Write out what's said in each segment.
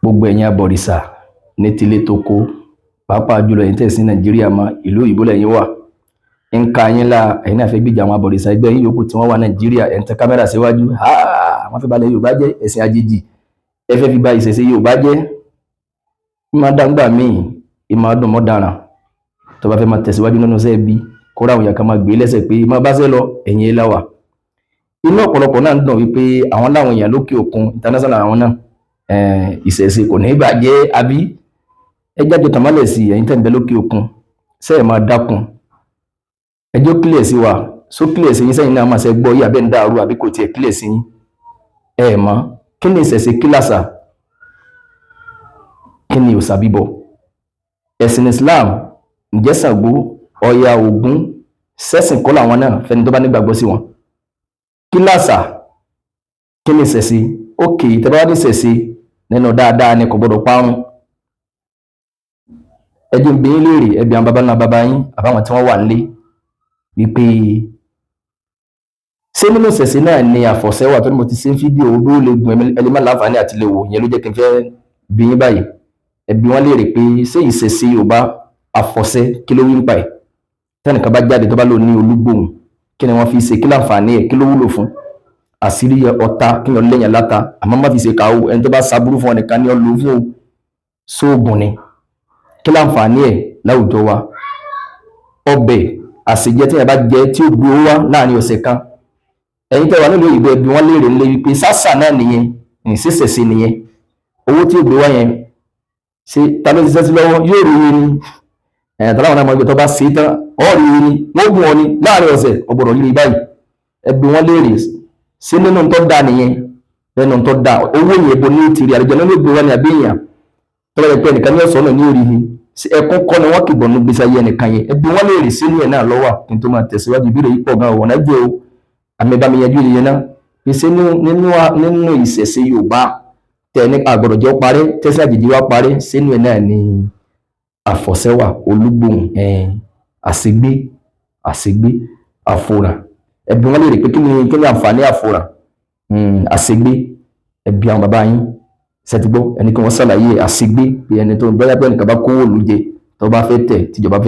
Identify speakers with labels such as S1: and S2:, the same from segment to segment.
S1: gbogbo ẹ̀yin abọ̀rìṣà ní tilé toko pàápàá jùlọ ẹ̀yin tẹ́ sí Nàìjíríà mọ́ ìlú òyìnbó lẹ́yìn wà ń ka yín la ẹ̀yin náà fẹ́ gbìjà àwọn abọ̀rìṣà ẹgbẹ́ yín yòókù tí wọ́n wà Nàìjíríà ẹ̀ ń tẹ kámẹ́rà síwájú wọ́n fẹ́ balẹ̀ Yorùbá jẹ́ ẹ̀sìn àjèjì ẹ fẹ́ fi ba ìṣẹ̀ṣe Yorùbá jẹ́ máa dàgbà míì ìmọ̀ ọdún mọ́ daràn tó bá fẹ́ máa tẹ̀síwájú nínú iṣẹ́ bí kóra àwọn èèyàn kan máa gbé lẹ́sẹ̀ pé máa bá ṣe lọ ẹ̀yìn ilá wà inú ọ̀pọ̀lọpọ̀ náà ń dùn wípé àwọn láwọn èèyàn lókè òkun international àwọn náà ìṣẹ̀ṣe kò ní bàjẹ́ àbí ẹjẹ́ àjọ tàmálẹ̀ sí ẹ̀yin tẹ̀ ń bẹ lókè òkun sẹ́ẹ̀ máa dákun ẹjọ́ kílẹ̀ sí wa só kílẹ̀ sí yín sẹ́yìn náà máa ṣe gbọ́ yí abẹ́ ń dàrú àbí kò tiẹ̀ kílẹ̀ sí yín mọ́ kí ni ìṣẹ̀ṣe kí làṣà kí ni òòṣà bíbọ ẹ̀sìn Islam ǹjẹ́ Ṣàngó Ọya Ògún sẹ́sìn kọ́ làwọn náà fẹ́ni tó bá nígbàgbọ́ sí wọn kí làṣà kí ni ìṣẹ̀ṣe ókè tẹ́bá wá ní ìṣẹ̀ṣe nínú dáadáa ni kò gbọdọ̀ parun ẹjẹ́ ń bí yín léèrè ẹbí àwọn baba ńlá baba yín àbáwọn tí wọ́n wà nílé wípé ṣé nínú ìṣẹ̀ṣe náà ni àfọ̀ṣẹ́wà tó ní mo ti ṣe ń fídíò owó lè gun ẹlẹ́mọ̀ láǹfààní àti lè wò yẹn ló jẹ́ kí n fẹ́ bí yín báyìí ẹbí wọn léèrè pé ṣé ìṣẹ̀ṣe Yorùbá àfọ̀ṣẹ́ kí ló wí ń pa ẹ̀ tẹ́nìkan bá jáde tó bá lò ní olúgbòhùn kí ni wọ́n fi ṣe kí láǹfààní ẹ̀ kí ló wúlò fún àṣírí ọ̀tá kí wọ́n lẹ́yìn láta àmọ́ má fi ṣe kàwó ẹni tó bá ṣaburú fún ọ̀nìkan ní ọlọ́ fún sóògùn ni kí láǹfààní ẹ̀ láwùjọ wa ọbẹ̀ àṣejẹ tí ẹ bá jẹ tí ó gbé owó wá láàrin ọ̀sẹ̀ kan ẹ̀yin tẹ́ wà nílùú òyìnbó ẹbí wọn léèrè ńlẹ̀ wípé sásà náà nìyẹn ìṣẹ̀ṣe nìyẹn owó tí ó gbé wá yẹn ṣe ta ló ti ṣẹ́ sí lọ́wọ́ yóò rí ni tàláwọn náà mọ̀ ibi tó bá ṣe tán ọ̀ rí ni wọ́n gùn ọ ni láàrin ọ̀sẹ̀ ọ̀gbọ̀dọ̀ rí báyìí ẹbí wọn léèrè sí nínú tó dáa nìyẹn nínú tó dáa owó yẹn bo ní tìrì àlejò náà ló gbé wá ní àbí èèyàn tọ́lá yẹn pé ẹnìkan ní ọ̀sán náà ní orí ni ẹkún kọ́ ni wọ́n kì bọ̀ ní gbèsè ayé ẹnìkan yẹn ẹbí wọn léèrè sínú ẹ̀ náà lọ́wọ́ kí n tó máa tẹ̀síwájú ìbéèrè yìí pọ̀ gan-an wọ̀nà jẹ́ o àmì ìbámi yanjú ìyẹn náà pèsè nínú ìṣẹ̀ṣe Yorùbá tẹ̀ ní àgbọ̀dọ̀ jẹ́ parẹ́ tẹ́sí àjèjì wa parẹ́ sínú ẹ̀ náà ni àfọ̀ṣẹ́wà olúgbòhùn àṣegbé àfòràn ẹbí wọn léèrè pé kí ni àǹfààní àfòràn àṣegbé ẹbí àwọn bàbá yín ṣètìgbọ́ ẹni kí wọ́n ṣàlàyé àṣegbé pé ẹni tó ń bẹ́ẹ̀ pé ẹnìkan bá kówó òlù jẹ tó bá fẹ́ tẹ̀ tíjọba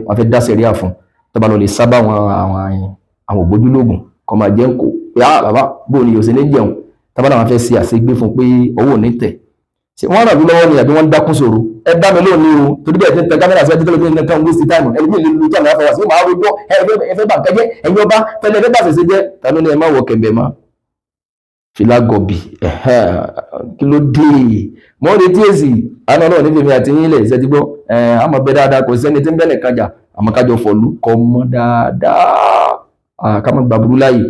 S1: wọn fẹ́ dá sẹ̀ríà fún tó bá lọ lè sábà àwọn ògbójúlógún kọ́ máa jẹ́ ń kó pé bàbá bóun ni yóò ṣe ní jẹun tábà náà wọn fẹ́ ṣe àṣegbé fún pé owó ò ní tẹ̀ ṣé wọ́n ràn mí lọ́wọ́ ni àbí wọ́n ń dákún sòrò ẹ dá mi lónìí o torí bẹ́ẹ̀ tí ń tẹ kámẹ́rà sí ẹjọ́ tó lè ní nǹkan waste time ẹni mi lè lu tí àmì àfọwọ́sí ó máa rojọ́ ẹ fẹ́ bà nǹkan jẹ́ ẹ̀yin ọba fẹ́lẹ́ ẹ fẹ́ bà ṣẹ̀ṣẹ̀ jẹ́ tàbí ní ẹ má wọ kẹ̀mbẹ̀ mọ́ fìlà gọ̀bì kí ló dé mọ́ retí èsì àná náà níbi mi àti yín lẹ̀ ṣe ti gbọ́ àmọ́ bẹ dáadáa kò sẹ́ni tí ń bẹ́ẹ̀ kájà àmọ́ kájọ fọ̀lú kọ́ mọ́ dáadáa ká má gbàgbúrú láàyè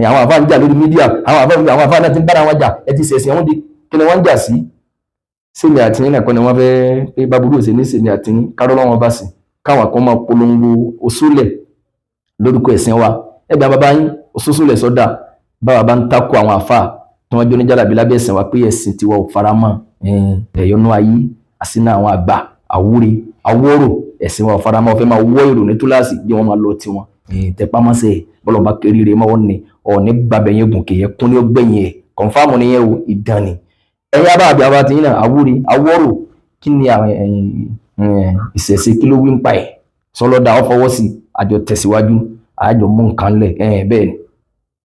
S1: àwọn àfáà ń jà lórí mídíà àwọn àfáà náà ti ń bára wọn jà ẹ ti ṣẹ̀sìn àwọn di kí ni wọ́n ń jà sí sèmi àti yín nìkan ni wọ́n fẹ́ pé báburú òsè ní sèmi àti yín kárọ́ lọ́wọ́ bá sí káwọn kan máa polongo òṣùlẹ̀ lórúkọ ẹ̀sìn wa ẹgbẹ́ bàbá yín òṣùlẹ̀ sọ́dà báwa bá ń takò àwọn àfáà tí wọ́n jó ní jálàbí lábẹ́ ẹ̀sìn wa pé ẹ̀sìn tiwa ò fara mọ́ ẹ̀yọ́nú ayé àsínà àwọn àgbà àwúre awóró ẹ̀sìn wa ò fara mọ́ ọ fẹ́ máa wọ́ èrò ní túláàsì bí wọ́n máa lọ tiwọn tẹpámọ́sẹ̀ bọ́lọ́ba kéré mọ́ ní ọ̀ọ́ni gbàbẹ̀yẹ gùnkè yẹ kún ní ọgbẹ̀yìn ẹ̀ kọ̀ǹfàmù nìyẹn o ìdánì ẹ̀yà bá àbí àwọn àti yín náà awóró kí ni ìṣẹ̀ṣe kí ló wí ń pa ẹ̀ sọlọ́dà ọ fọwọ́ sí àjọ tẹ̀síwájú àjọ mú nǹkan lẹ̀ bẹ́ẹ̀ ni.